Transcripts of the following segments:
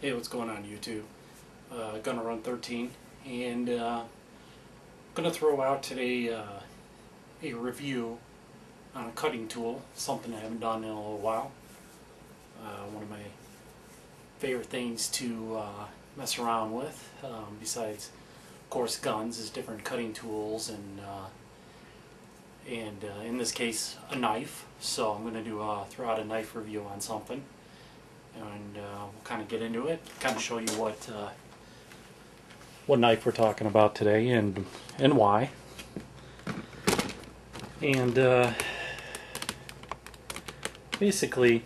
Hey, what's going on YouTube? Gonna run 13 and gonna throw out today a review on a cutting tool, something I haven't done in a little while. One of my favorite things to mess around with, besides of course guns, is different cutting tools and in this case a knife. So I'm gonna throw out a knife review on something. And we'll kind of get into it, kind of show you what knife we're talking about today and why. And basically,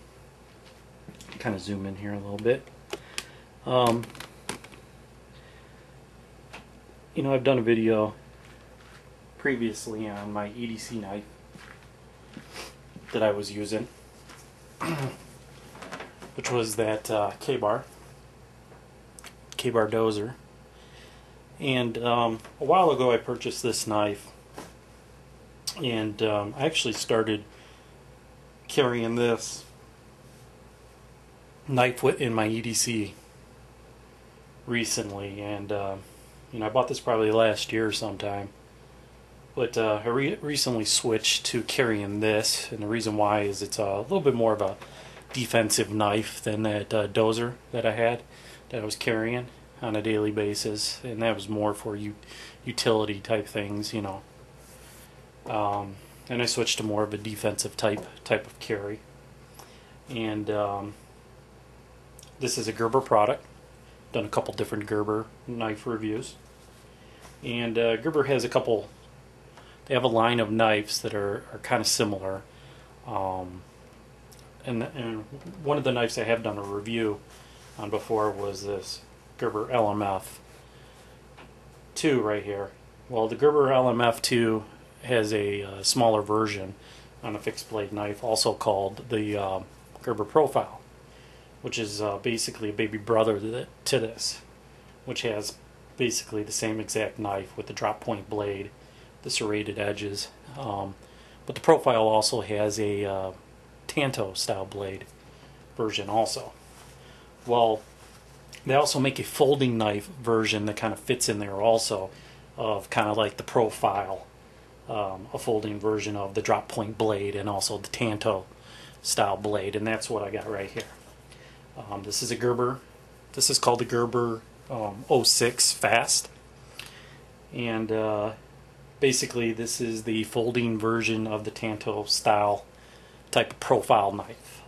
kind of zoom in here a little bit. I've done a video previously on my EDC knife that I was using. Which was that K-bar dozer. And a while ago I purchased this knife, and I actually started carrying this knife in my EDC recently, and I bought this probably last year sometime, but I recently switched to carrying this, and the reason why is it's a little bit more of a defensive knife than that dozer that I was carrying on a daily basis, and that was more for utility type things, and I switched to more of a defensive type of carry. And this is a Gerber product. Done a couple different Gerber knife reviews, and Gerber has they have a line of knives that are kind of similar. And one of the knives I have done a review on before was this Gerber LMF 2 right here. Well, the Gerber LMF 2 has a smaller version on a fixed blade knife, also called the Gerber Profile, which is basically a baby brother to this, which has basically the same exact knife with the drop point blade, the serrated edges. But the Profile also has a Tanto style blade version also. Well, they also make a folding knife version that kind of fits in there also, of kind of like the Profile, a folding version of the drop point blade and also the Tanto style blade, and that's what I got right here. This is a Gerber. This is called the Gerber 06 F.A.S.T, and basically this is the folding version of the Tanto style type of profile knife.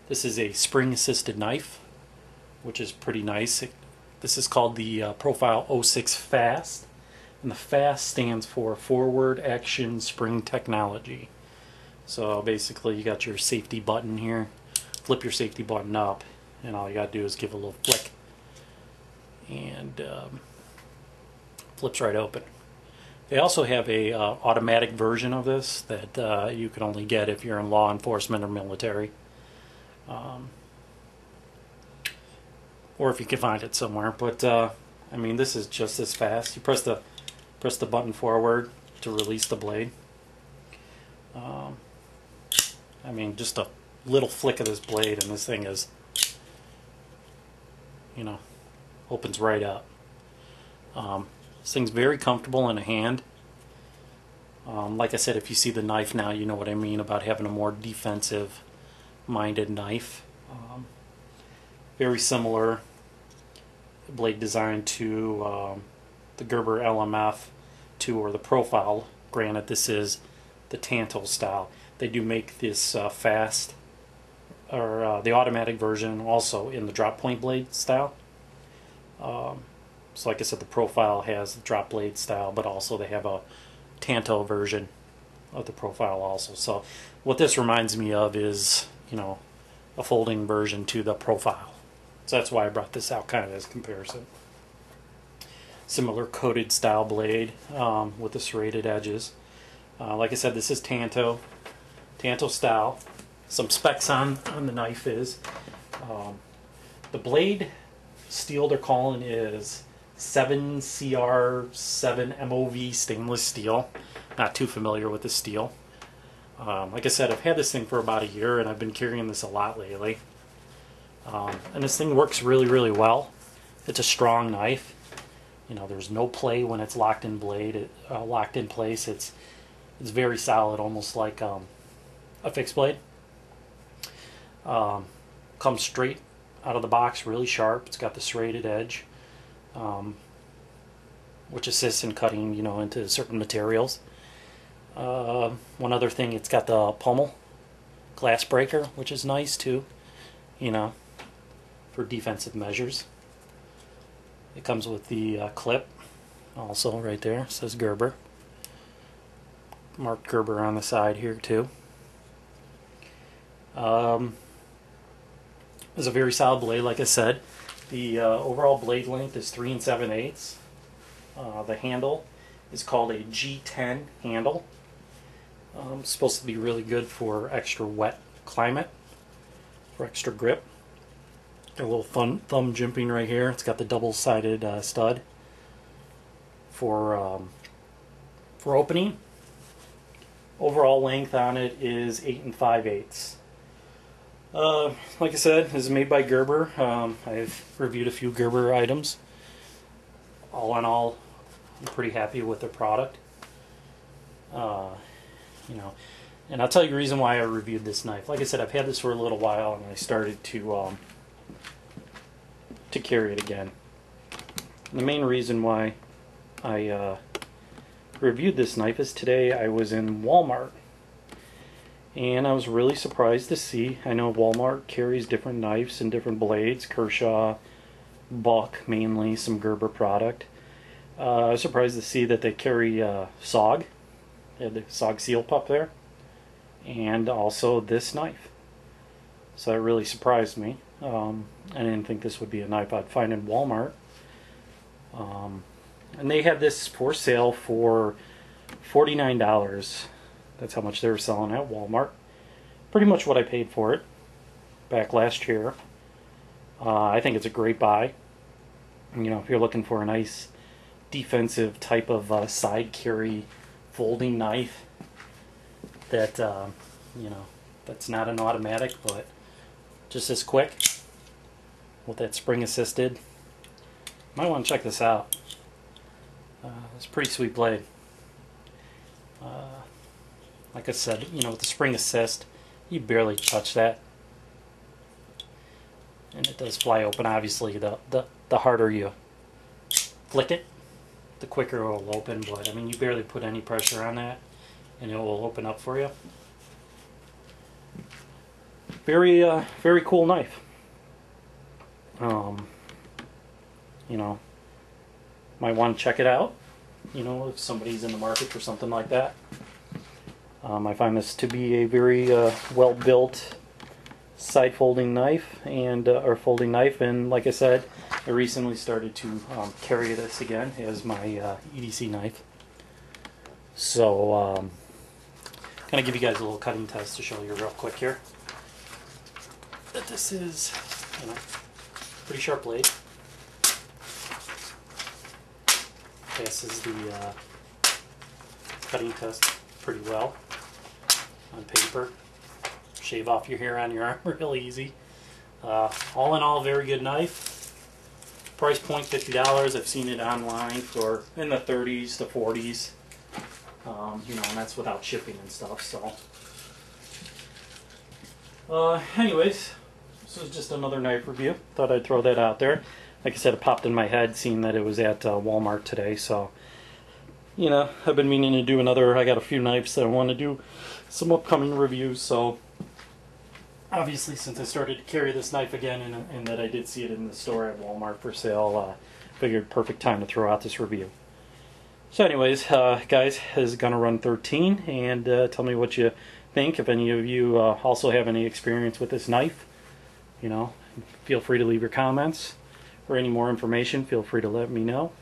This is a spring assisted knife, which is pretty nice. This is called the Profile 06 F.A.S.T, and the F.A.S.T stands for Forward Action Spring Technology. So basically you got your safety button here, flip your safety button up, and all you got to do is give a little flick, and flips right open. They also have a automatic version of this that you can only get if you're in law enforcement or military, or if you can find it somewhere. But I mean, this is just as fast. You press the button forward to release the blade. I mean, just a little flick of this blade, and this thing is, opens right up. This thing's very comfortable in a hand. Like I said, if you see the knife now, you know what I mean about having a more defensive minded knife. Very similar blade design to the Gerber LMF 2 or the Profile. Granted, this is the Tanto style. They do make this F.A.S.T, or the automatic version, also in the drop point blade style. So like I said, the Profile has the drop blade style, but also they have a Tanto version of the Profile also. So what this reminds me of is, a folding version to the Profile. So that's why I brought this out kind of as comparison. Similar coated style blade with the serrated edges. Like I said, this is Tanto style. Some specs on the knife is the blade steel they're calling is 7CR7 MOV stainless steel. Not too familiar with the steel. Like I said, I've had this thing for about a year, and I've been carrying this a lot lately. And this thing works really, really well. It's a strong knife. You know, there's no play when it's locked in locked in place. It's very solid, almost like a fixed blade. Comes straight out of the box, really sharp. It's got the serrated edge, which assists in cutting, you know, into certain materials. One other thing, it's got the pommel glass breaker, which is nice too, you know, for defensive measures. It comes with the clip, also right there. It says Gerber. Marked Gerber on the side here too. It's a very solid blade, like I said. The overall blade length is 3 7/8. The handle is called a G10 handle. It's supposed to be really good for extra wet climate, for extra grip. Got a little thumb jimping right here. It's got the double-sided stud for opening. Overall length on it is 8 5/8. Like I said, this is made by Gerber. I've reviewed a few Gerber items. All in all, I'm pretty happy with their product. You know, and I'll tell you the reason why I reviewed this knife. Like I said, I've had this for a little while, and I started to carry it again. And the main reason why I reviewed this knife is today I was in Walmart, and I was really surprised to see, I know Walmart carries different knives and different blades, Kershaw, Buck mainly, some Gerber product. I was surprised to see that they carry SOG. They had the SOG seal pup there, and also this knife. So that really surprised me. I didn't think this would be a knife I'd find in Walmart. And they had this for sale for $49. That's how much they were selling at Walmart. Pretty much what I paid for it back last year. I think it's a great buy. You know, if you're looking for a nice defensive type of side carry folding knife that, you know, that's not an automatic, but just as quick with that spring assisted. Might want to check this out. It's a pretty sweet blade. Like I said, you know, with the spring assist, you barely touch that, and it does fly open. Obviously, the harder you flick it, the quicker it will open. But I mean, you barely put any pressure on that, and it will open up for you. Very cool knife. You know, might want to check it out. You know, if somebody's in the market for something like that. I find this to be a very well-built side folding knife, and or folding knife. And like I said, I recently started to carry this again as my EDC knife. So, kind of give you guys a little cutting test to show you real quick here. That this is, you know, pretty sharp blade. Passes the cutting test pretty well on paper. Shave off your hair on your arm real easy. All in all, very good knife. Price point $50. I've seen it online for in the 30s to 40s. You know, and that's without shipping and stuff. So, anyways, this was just another knife review. Thought I'd throw that out there. Like I said, it popped in my head seeing that it was at Walmart today. So, you know, I've been meaning to do another. I got a few knives that I want to do some upcoming reviews. So, obviously, since I started to carry this knife again, and that I did see it in the store at Walmart for sale, figured perfect time to throw out this review. So anyways, guys, this is gonna run 13, and tell me what you think. If any of you also have any experience with this knife, you know, feel free to leave your comments. For any more information, feel free to let me know.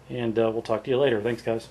And we'll talk to you later. Thanks, guys.